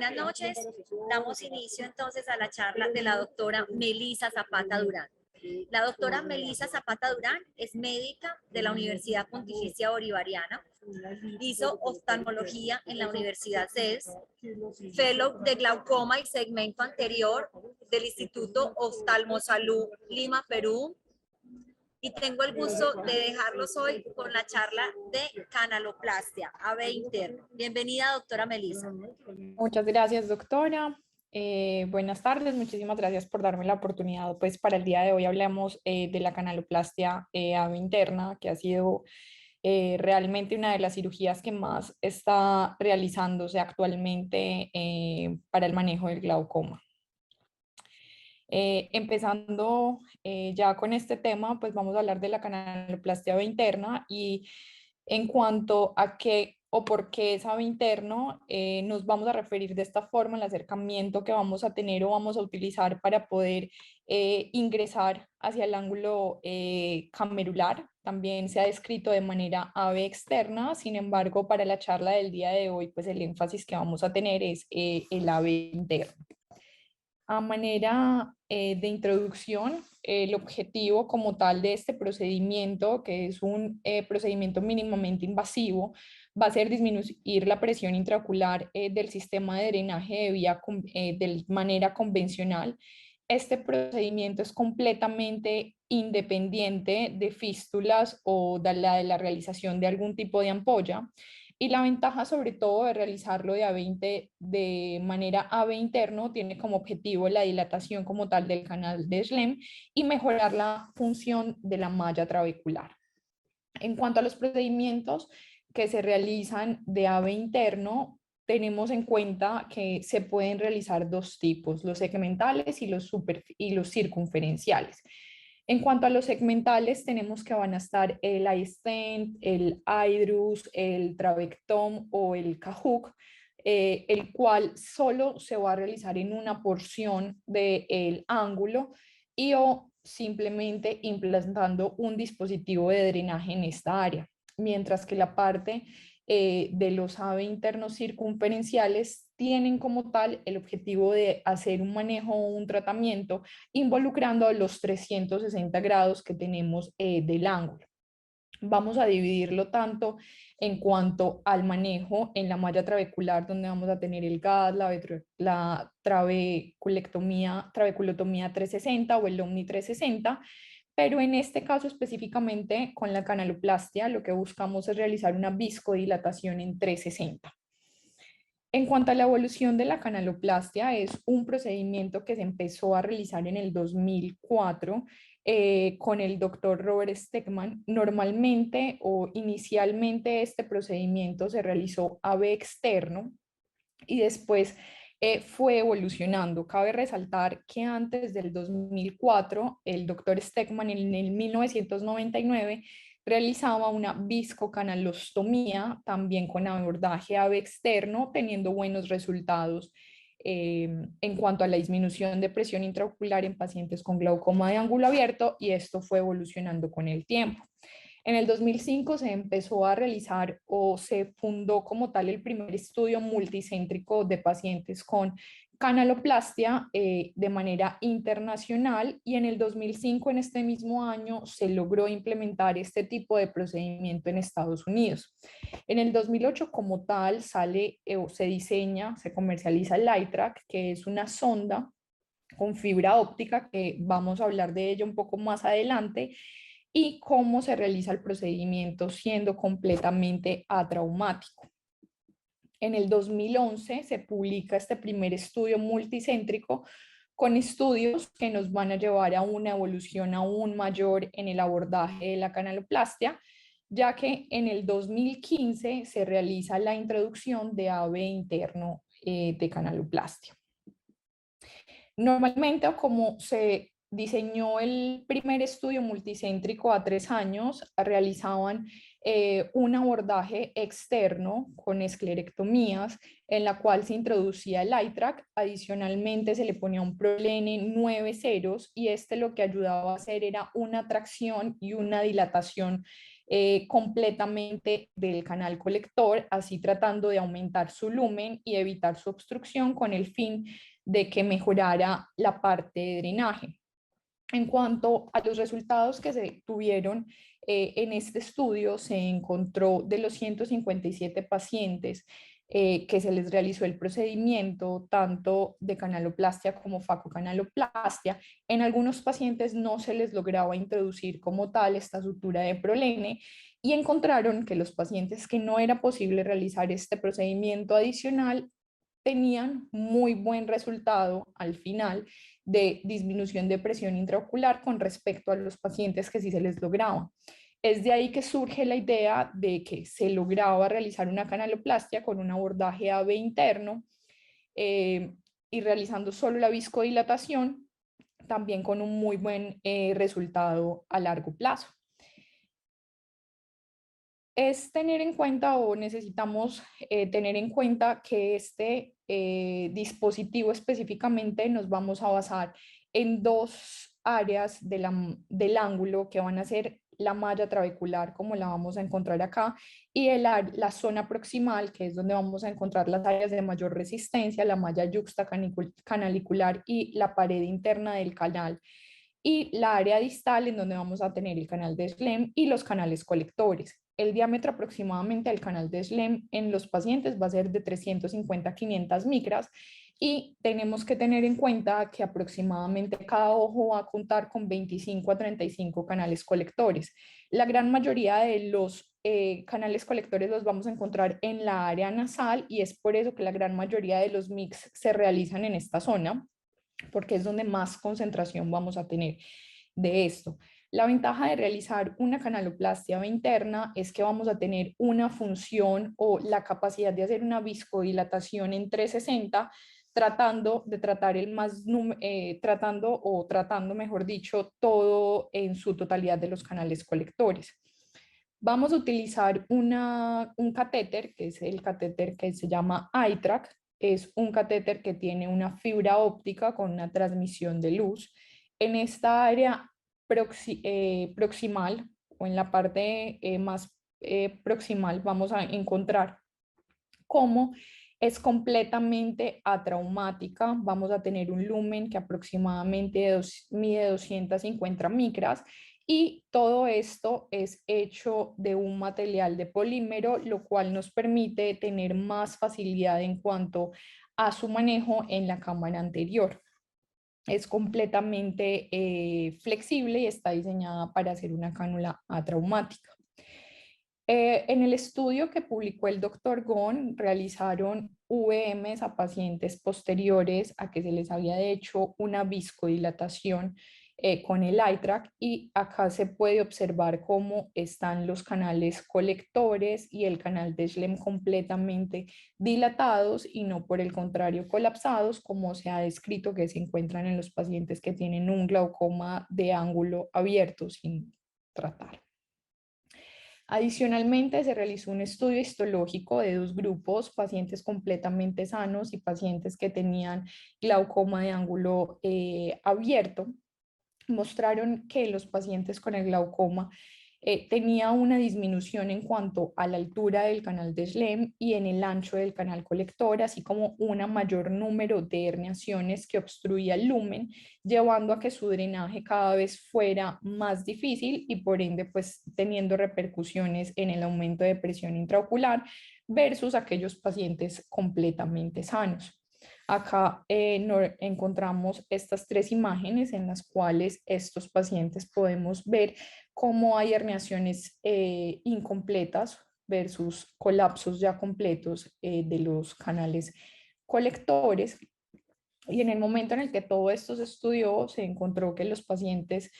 Buenas noches. Damos inicio entonces a la charla de la doctora Melisa Zapata Durán. La doctora Melisa Zapata Durán es médica de la Universidad Pontificia Bolivariana, hizo oftalmología en la Universidad CES, fellow de glaucoma y segmento anterior del Instituto Oftalmosalud Lima, Perú, y tengo el gusto de dejarlos hoy con la charla de canaloplastia, AB interno. Bienvenida, doctora Melisa. Muchas gracias, doctora. Buenas tardes, muchísimas gracias por darme la oportunidad. Pues para el día de hoy hablamos de la canaloplastia AB interna, que ha sido realmente una de las cirugías que más está realizándose actualmente para el manejo del glaucoma. Empezando ya con este tema, pues vamos a hablar de la canaloplastia AB interna y en cuanto a qué o por qué es AB interno, nos vamos a referir de esta forma al acercamiento que vamos a tener o vamos a utilizar para poder ingresar hacia el ángulo camerular. También se ha descrito de manera AB externa, sin embargo, para la charla del día de hoy, pues el énfasis que vamos a tener es el AB interno. A manera de introducción, el objetivo como tal de este procedimiento, que es un procedimiento mínimamente invasivo, va a ser disminuir la presión intraocular del sistema de drenaje de manera convencional. Este procedimiento es completamente independiente de fístulas o de la realización de algún tipo de ampolla. Y la ventaja sobre todo de realizarlo de manera AB interno tiene como objetivo la dilatación como tal del canal de Schlemm y mejorar la función de la malla trabecular. En cuanto a los procedimientos que se realizan de AB interno, tenemos en cuenta que se pueden realizar dos tipos, los segmentales y los circunferenciales. En cuanto a los segmentales, tenemos que van a estar el iStent, el iDRUS, el Trabectom o el CAHUC, el cual solo se va a realizar en una porción del ángulo y o simplemente implantando un dispositivo de drenaje en esta área, mientras que la parte de los AB internos circunferenciales tienen como tal el objetivo de hacer un manejo o un tratamiento involucrando los 360 grados que tenemos del ángulo. Vamos a dividirlo tanto en cuanto al manejo en la malla trabecular, donde vamos a tener el GAD, la trabeculotomía 360 o el Omni 360, pero en este caso específicamente con la canaloplastia lo que buscamos es realizar una viscodilatación en 360. En cuanto a la evolución de la canaloplastia, es un procedimiento que se empezó a realizar en el 2004 con el doctor Robert Stegman. Normalmente o inicialmente este procedimiento se realizó AB externo y después fue evolucionando. Cabe resaltar que antes del 2004, el doctor Stegman en el 1999 realizaba una viscocanalostomía, también con abordaje AB externo, teniendo buenos resultados en cuanto a la disminución de presión intraocular en pacientes con glaucoma de ángulo abierto, y esto fue evolucionando con el tiempo. En el 2005 se empezó a realizar o se fundó como tal el primer estudio multicéntrico de pacientes con canaloplastia de manera internacional, y en el 2005, en este mismo año, se logró implementar este tipo de procedimiento en Estados Unidos. En el 2008 como tal sale o se diseña, se comercializa el LightTrack, que es una sonda con fibra óptica, que vamos a hablar de ello un poco más adelante, y cómo se realiza el procedimiento siendo completamente atraumático. En el 2011 se publica este primer estudio multicéntrico con estudios que nos van a llevar a una evolución aún mayor en el abordaje de la canaloplastia, ya que en el 2015 se realiza la introducción de AB interno de canaloplastia. Normalmente, como se diseñó el primer estudio multicéntrico a 3 años, realizaban un abordaje externo con esclerectomías en la cual se introducía el iTrack. Adicionalmente se le ponía un Prolene 9 ceros, y este lo que ayudaba a hacer era una tracción y una dilatación completamente del canal colector, así tratando de aumentar su lumen y evitar su obstrucción con el fin de que mejorara la parte de drenaje. En cuanto a los resultados que se tuvieron en este estudio, se encontró de los 157 pacientes que se les realizó el procedimiento tanto de canaloplastia como facocanaloplastia. En algunos pacientes no se les lograba introducir como tal esta sutura de prolene y encontraron que los pacientes que no era posible realizar este procedimiento adicional tenían muy buen resultado al final de disminución de presión intraocular con respecto a los pacientes que sí se les lograba. Es de ahí que surge la idea de que se lograba realizar una canaloplastia con un abordaje AB interno eh, y realizando solo la viscodilatación, también con un muy buen resultado a largo plazo. Es tener en cuenta o necesitamos tener en cuenta que este dispositivo específicamente nos vamos a basar en dos áreas del ángulo que van a ser la malla trabecular, como la vamos a encontrar acá, y la zona proximal, que es donde vamos a encontrar las áreas de mayor resistencia, la malla yuxtacanalicular y la pared interna del canal, y la área distal en donde vamos a tener el canal de Schlemm y los canales colectores. El diámetro aproximadamente del canal de Schlemm en los pacientes va a ser de 350 a 500 micras y tenemos que tener en cuenta que aproximadamente cada ojo va a contar con 25 a 35 canales colectores. La gran mayoría de los canales colectores los vamos a encontrar en la área nasal y es por eso que la gran mayoría de los mix se realizan en esta zona, porque es donde más concentración vamos a tener de esto. La ventaja de realizar una canaloplastia interna es que vamos a tener una función o la capacidad de hacer una viscodilatación en 360, tratando de tratar tratando, mejor dicho, todo en su totalidad de los canales colectores. Vamos a utilizar un catéter, que es el catéter que se llama iTrack. Es un catéter que tiene una fibra óptica con una transmisión de luz. En esta área proximal o en la parte más proximal vamos a encontrar cómo es completamente atraumática. Vamos a tener un lumen que aproximadamente mide 250 micras y todo esto es hecho de un material de polímero, lo cual nos permite tener más facilidad en cuanto a su manejo en la cámara anterior. Es completamente flexible y está diseñada para hacer una cánula atraumática. En el estudio que publicó el doctor Gon, realizaron VMs a pacientes posteriores a que se les había hecho una viscodilatación con el iTrack y acá se puede observar cómo están los canales colectores y el canal de Schlemm completamente dilatados y no por el contrario colapsados, como se ha descrito que se encuentran en los pacientes que tienen un glaucoma de ángulo abierto sin tratar. Adicionalmente, se realizó un estudio histológico de dos grupos, pacientes completamente sanos y pacientes que tenían glaucoma de ángulo abierto. Mostraron que los pacientes con el glaucoma tenía una disminución en cuanto a la altura del canal de Schlemm y en el ancho del canal colector, así como un mayor número de herniaciones que obstruía el lumen, llevando a que su drenaje cada vez fuera más difícil y por ende pues teniendo repercusiones en el aumento de presión intraocular versus aquellos pacientes completamente sanos. Acá encontramos estas tres imágenes en las cuales estos pacientes podemos ver cómo hay herniaciones incompletas versus colapsos ya completos de los canales colectores. Y en el momento en el que todo esto se estudió, se encontró que los pacientes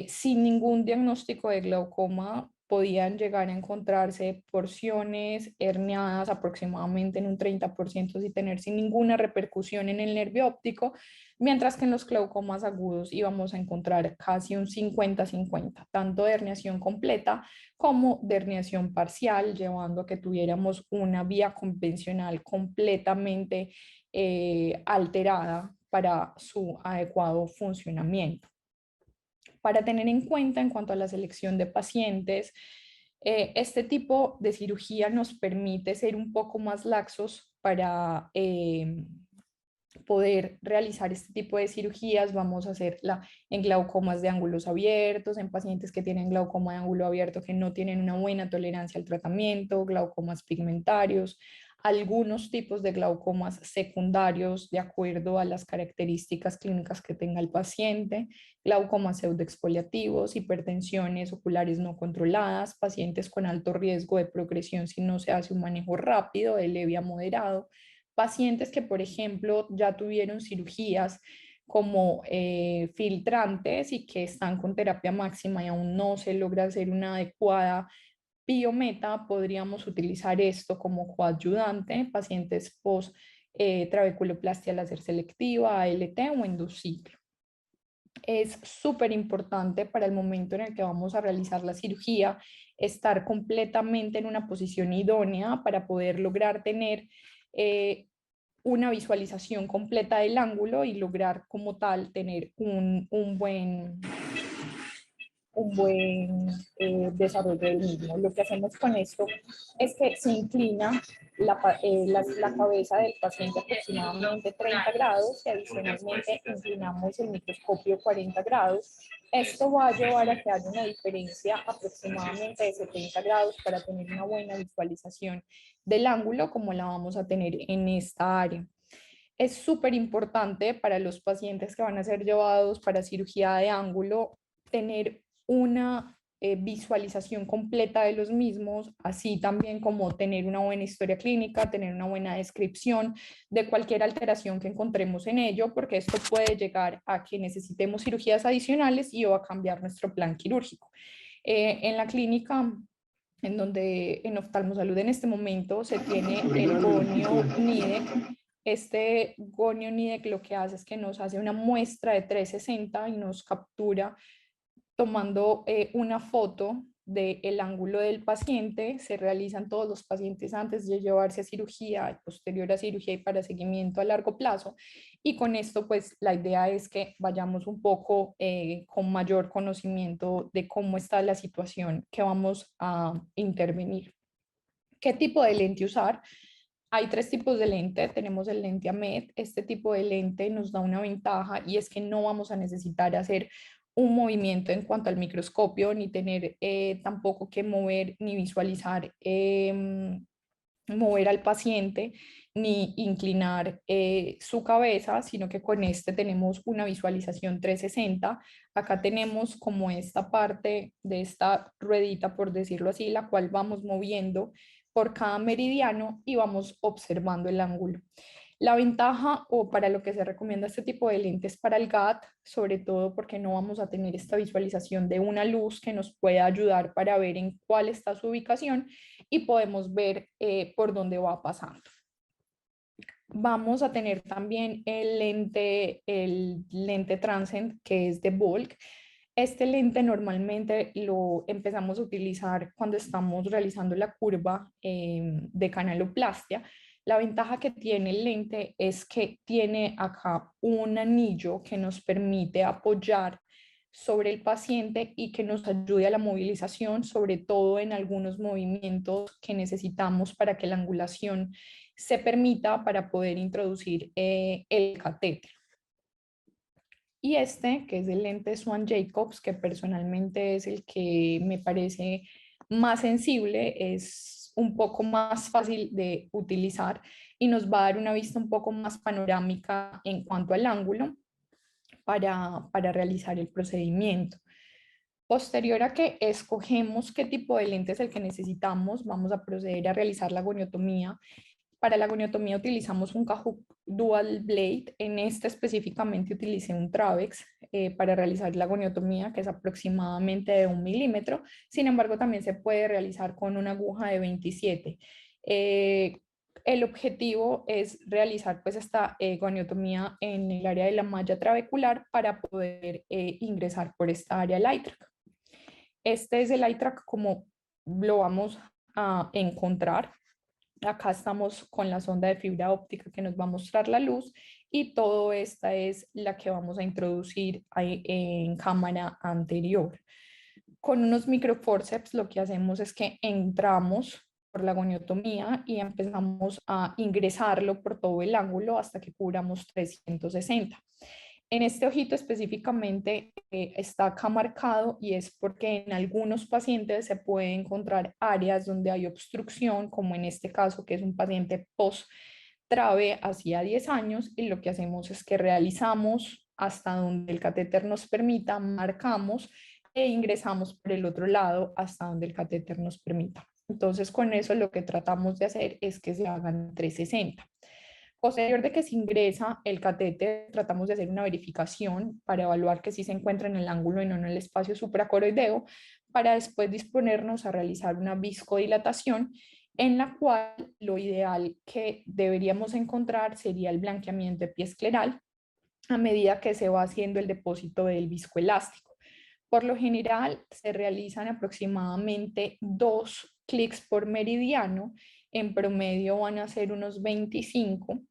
sin ningún diagnóstico de glaucoma podían llegar a encontrarse porciones herniadas aproximadamente en un 30% sin tener sin ninguna repercusión en el nervio óptico, mientras que en los glaucomas agudos íbamos a encontrar casi un 50-50, tanto de herniación completa como de herniación parcial, llevando a que tuviéramos una vía convencional completamente alterada para su adecuado funcionamiento. Para tener en cuanto a la selección de pacientes, Este tipo de cirugía nos permite ser un poco más laxos para poder realizar este tipo de cirugías. Vamos a hacerla en glaucomas de ángulos abiertos, en pacientes que tienen glaucoma de ángulo abierto que no tienen una buena tolerancia al tratamiento, glaucomas pigmentarios, algunos tipos de glaucomas secundarios de acuerdo a las características clínicas que tenga el paciente, glaucomas pseudoexfoliativos, hipertensiones oculares no controladas, pacientes con alto riesgo de progresión si no se hace un manejo rápido, de leve a moderado, pacientes que, por ejemplo, ya tuvieron cirugías como filtrantes y que están con terapia máxima y aún no se logra hacer una adecuada biometa, podríamos utilizar esto como coadyuvante, pacientes post trabeculoplastia láser selectiva, ALT o endociclo. Es súper importante para el momento en el que vamos a realizar la cirugía estar completamente en una posición idónea para poder lograr tener una visualización completa del ángulo y lograr como tal tener un buen desarrollo del mismo. Lo que hacemos con esto es que se inclina la cabeza del paciente aproximadamente 30 grados y adicionalmente inclinamos el microscopio 40 grados. Esto va a llevar a que haya una diferencia aproximadamente de 70 grados para tener una buena visualización del ángulo como la vamos a tener en esta área. Es súper importante para los pacientes que van a ser llevados para cirugía de ángulo tener una visualización completa de los mismos, así también como tener una buena historia clínica, tener una buena descripción de cualquier alteración que encontremos en ello, porque esto puede llegar a que necesitemos cirugías adicionales y o a cambiar nuestro plan quirúrgico. En la clínica en donde en Oftalmosalud en este momento se tiene el gonio NIDEC. Este gonio NIDEC lo que hace es que nos hace una muestra de 360 y nos captura tomando una foto del ángulo del paciente. Se realizan todos los pacientes antes de llevarse a cirugía, posterior a cirugía y para seguimiento a largo plazo. Y con esto, pues la idea es que vayamos un poco con mayor conocimiento de cómo está la situación que vamos a intervenir. ¿Qué tipo de lente usar? Hay tres tipos de lente. Tenemos el lente AMED. Este tipo de lente nos da una ventaja y es que no vamos a necesitar hacer un movimiento en cuanto al microscopio, ni tener tampoco que mover ni visualizar, mover al paciente, ni inclinar su cabeza, sino que con este tenemos una visualización 360. Acá tenemos como esta parte de esta ruedita, por decirlo así, la cual vamos moviendo por cada meridiano y vamos observando el ángulo. La ventaja o para lo que se recomienda este tipo de lentes para el GAT, sobre todo porque no vamos a tener esta visualización de una luz que nos pueda ayudar para ver en cuál está su ubicación y podemos ver por dónde va pasando. Vamos a tener también el lente Transcend, que es de Volk. Este lente normalmente lo empezamos a utilizar cuando estamos realizando la curva de canaloplastia. La ventaja que tiene el lente es que tiene acá un anillo que nos permite apoyar sobre el paciente y que nos ayude a la movilización, sobre todo en algunos movimientos que necesitamos para que la angulación se permita para poder introducir el catéter. Y este, que es el lente Swan Jacobs, que personalmente es el que me parece más sensible, es un poco más fácil de utilizar y nos va a dar una vista un poco más panorámica en cuanto al ángulo para realizar el procedimiento. Posterior a que escogemos qué tipo de lente es el que necesitamos, vamos a proceder a realizar la goniotomía. Para la goniotomía utilizamos un Kahook Dual Blade. En este específicamente utilicé un Travex para realizar la goniotomía, que es aproximadamente de 1 milímetro. Sin embargo, también se puede realizar con una aguja de 27. El objetivo es realizar pues esta goniotomía en el área de la malla trabecular para poder ingresar por esta área el iTrack. Este es el iTrack como lo vamos a encontrar. Acá estamos con la sonda de fibra óptica que nos va a mostrar la luz y todo esta es la que vamos a introducir en cámara anterior. Con unos microforceps lo que hacemos es que entramos por la goniotomía y empezamos a ingresarlo por todo el ángulo hasta que cubramos 360. En este ojito específicamente está acá marcado y es porque en algunos pacientes se puede encontrar áreas donde hay obstrucción, como en este caso que es un paciente post-trave hacía 10 años, y lo que hacemos es que realizamos hasta donde el catéter nos permita, marcamos e ingresamos por el otro lado hasta donde el catéter nos permita. Entonces, con eso lo que tratamos de hacer es que se hagan 360. Posterior de que se ingresa el catéter, tratamos de hacer una verificación para evaluar que sí se encuentra en el ángulo y no en el espacio supracoroideo, para después disponernos a realizar una viscodilatación, en la cual lo ideal que deberíamos encontrar sería el blanqueamiento epiescleral a medida que se va haciendo el depósito del viscoelástico. Por lo general, se realizan aproximadamente 2 clics por meridiano, en promedio van a ser unos 25.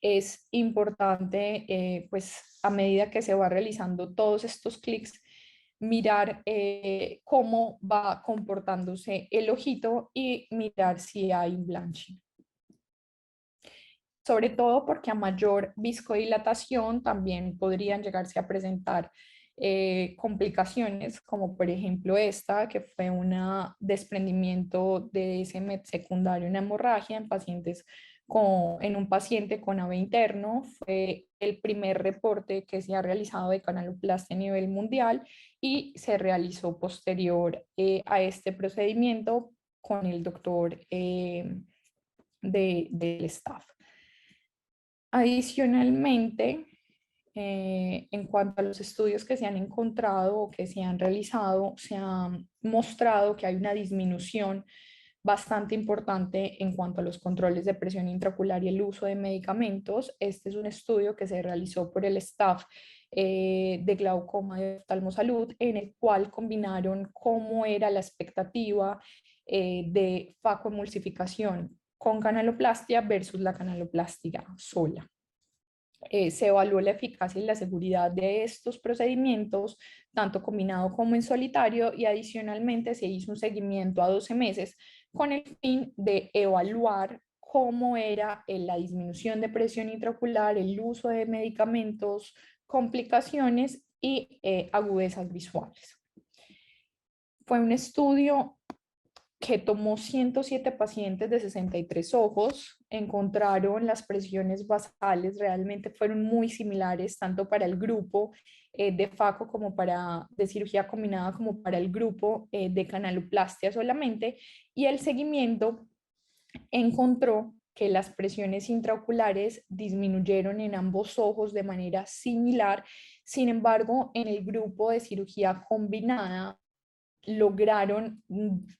Es importante, pues a medida que se va realizando todos estos clics, mirar cómo va comportándose el ojito y mirar si hay un blanching. Sobre todo porque a mayor viscodilatación también podrían llegarse a presentar complicaciones, como por ejemplo esta, que fue un desprendimiento de ese MET secundario, una hemorragia en pacientes en un paciente con AV interno. Fue el primer reporte que se ha realizado de canaloplastia a nivel mundial y se realizó posterior a este procedimiento con el doctor del staff. Adicionalmente, en cuanto a los estudios que se han encontrado o que se han realizado, se ha mostrado que hay una disminución bastante importante en cuanto a los controles de presión intraocular y el uso de medicamentos. Este es un estudio que se realizó por el staff de glaucoma de Oftalmosalud, en el cual combinaron cómo era la expectativa de facoemulsificación con canaloplastia versus la canaloplastia sola. Se evaluó la eficacia y la seguridad de estos procedimientos, tanto combinado como en solitario, y adicionalmente se hizo un seguimiento a 12 meses con el fin de evaluar cómo era la disminución de presión intraocular, el uso de medicamentos, complicaciones y agudezas visuales. Fue un estudio que tomó 107 pacientes de 63 ojos. Encontraron las presiones basales, realmente fueron muy similares, tanto para el grupo de FACO como de cirugía combinada, como para el grupo de canaloplastia solamente, y el seguimiento encontró que las presiones intraoculares disminuyeron en ambos ojos de manera similar. Sin embargo, en el grupo de cirugía combinada lograron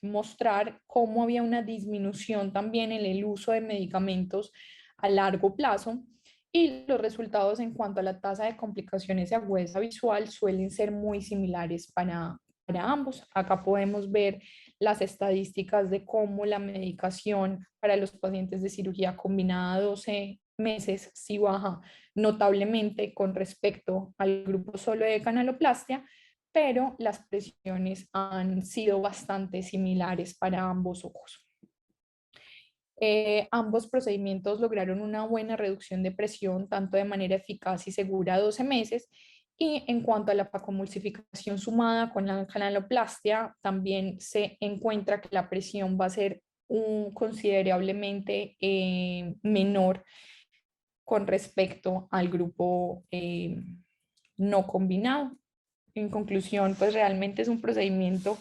mostrar cómo había una disminución también en el uso de medicamentos a largo plazo, y los resultados en cuanto a la tasa de complicaciones y agudeza visual suelen ser muy similares para ambos. Acá podemos ver las estadísticas de cómo la medicación para los pacientes de cirugía combinada 12 meses sí baja notablemente con respecto al grupo solo de canaloplastia, pero las presiones han sido bastante similares para ambos ojos. Ambos procedimientos lograron una buena reducción de presión, tanto de manera eficaz y segura a 12 meses, y en cuanto a la facomulsificación sumada con la canaloplastia, también se encuentra que la presión va a ser considerablemente menor con respecto al grupo no combinado. En conclusión, pues realmente es un procedimiento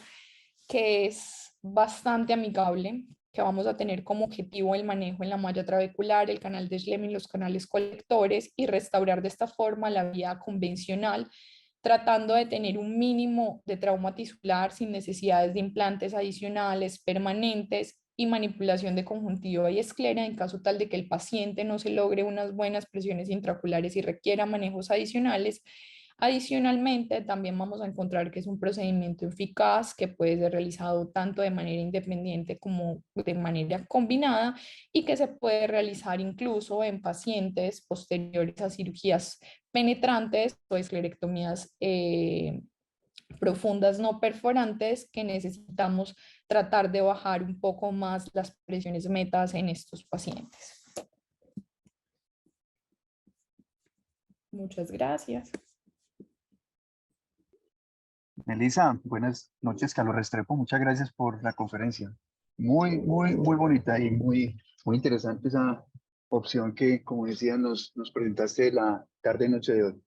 que es bastante amigable, que vamos a tener como objetivo el manejo en la malla trabecular, el canal de Schlemming, los canales colectores, y restaurar de esta forma la vía convencional, tratando de tener un mínimo de trauma tisular sin necesidades de implantes adicionales permanentes y manipulación de conjuntiva y esclera en caso tal de que el paciente no se logre unas buenas presiones intraoculares y requiera manejos adicionales. Adicionalmente, también vamos a encontrar que es un procedimiento eficaz que puede ser realizado tanto de manera independiente como de manera combinada, y que se puede realizar incluso en pacientes posteriores a cirugías penetrantes o esclerectomías profundas no perforantes que necesitamos tratar de bajar un poco más las presiones metas en estos pacientes. Muchas gracias. Melissa, buenas noches, Carlos Restrepo. Muchas gracias por la conferencia. Muy bonita y muy interesante esa opción que, como decía, nos presentaste la tarde-noche de hoy.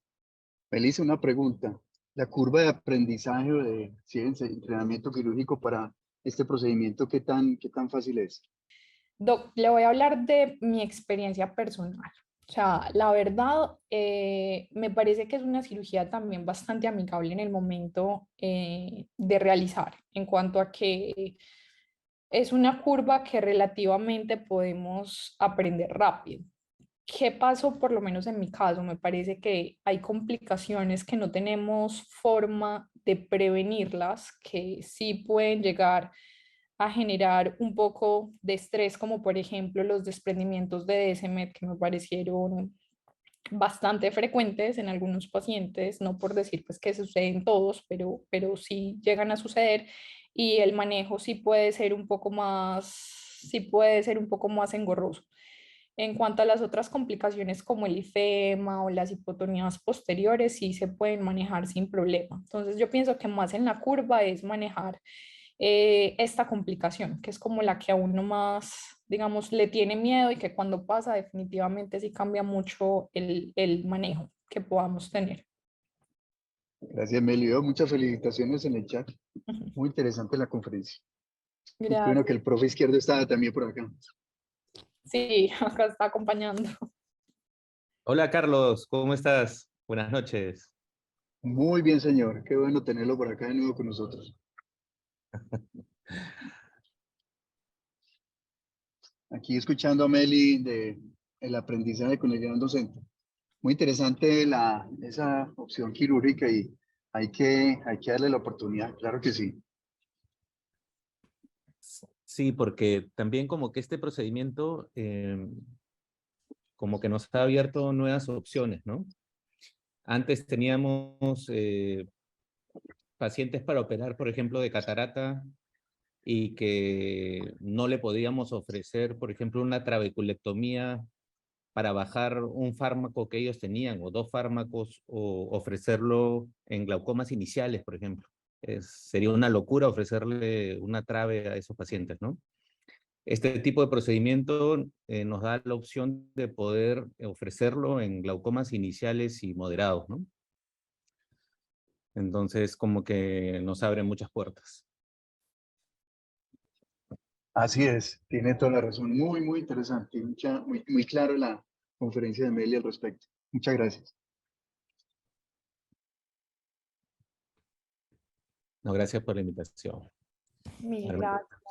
Melissa, una pregunta. La curva de aprendizaje o de ciencia, entrenamiento quirúrgico para este procedimiento, qué tan fácil es? Doc, le voy a hablar de mi experiencia personal. O sea, la verdad, me parece que es una cirugía también bastante amigable en el momento de realizar, en cuanto a que es una curva que relativamente podemos aprender rápido. ¿Qué pasó, por lo menos en mi caso? Me parece que hay complicaciones que no tenemos forma de prevenirlas, que sí pueden llegar a generar un poco de estrés, como por ejemplo los desprendimientos de DSMED, que me parecieron bastante frecuentes en algunos pacientes, no por decir pues que suceden todos, pero sí llegan a suceder, y el manejo sí puede ser un poco más engorroso. En cuanto a las otras complicaciones como el ifema o las hipotonías posteriores, sí se pueden manejar sin problema. Entonces yo pienso que más en la curva es manejar esta complicación, que es como la que a uno más, digamos, le tiene miedo, y que cuando pasa definitivamente sí cambia mucho el manejo que podamos tener. Gracias, Melio. Muchas felicitaciones en el chat. Muy interesante la conferencia. Y qué bueno Gracias. que el profe izquierdo estaba también por acá. Sí, acá está acompañando. Hola Carlos, ¿cómo estás? Buenas noches. Muy bien, señor. Qué bueno tenerlo por acá de nuevo con nosotros. Aquí escuchando a Meli de el aprendizaje con el gran docente. Muy interesante esa opción quirúrgica y hay que darle la oportunidad, claro que sí. Sí, porque también como que este procedimiento como que nos ha abierto nuevas opciones, ¿no? Antes teníamos pacientes para operar, por ejemplo, de catarata y que no le podíamos ofrecer, por ejemplo, una trabeculectomía para bajar un fármaco que ellos tenían o dos fármacos o ofrecerlo en glaucomas iniciales, por ejemplo. Sería una locura ofrecerle una trave a esos pacientes, ¿no? Este tipo de procedimiento nos da la opción de poder ofrecerlo en glaucomas iniciales y moderados, ¿no? Entonces, como que nos abre muchas puertas. Así es, tiene toda la razón. Muy interesante y muy claro la conferencia de Meli al respecto. Muchas gracias. No, gracias por la invitación. Mil Arme- gracias.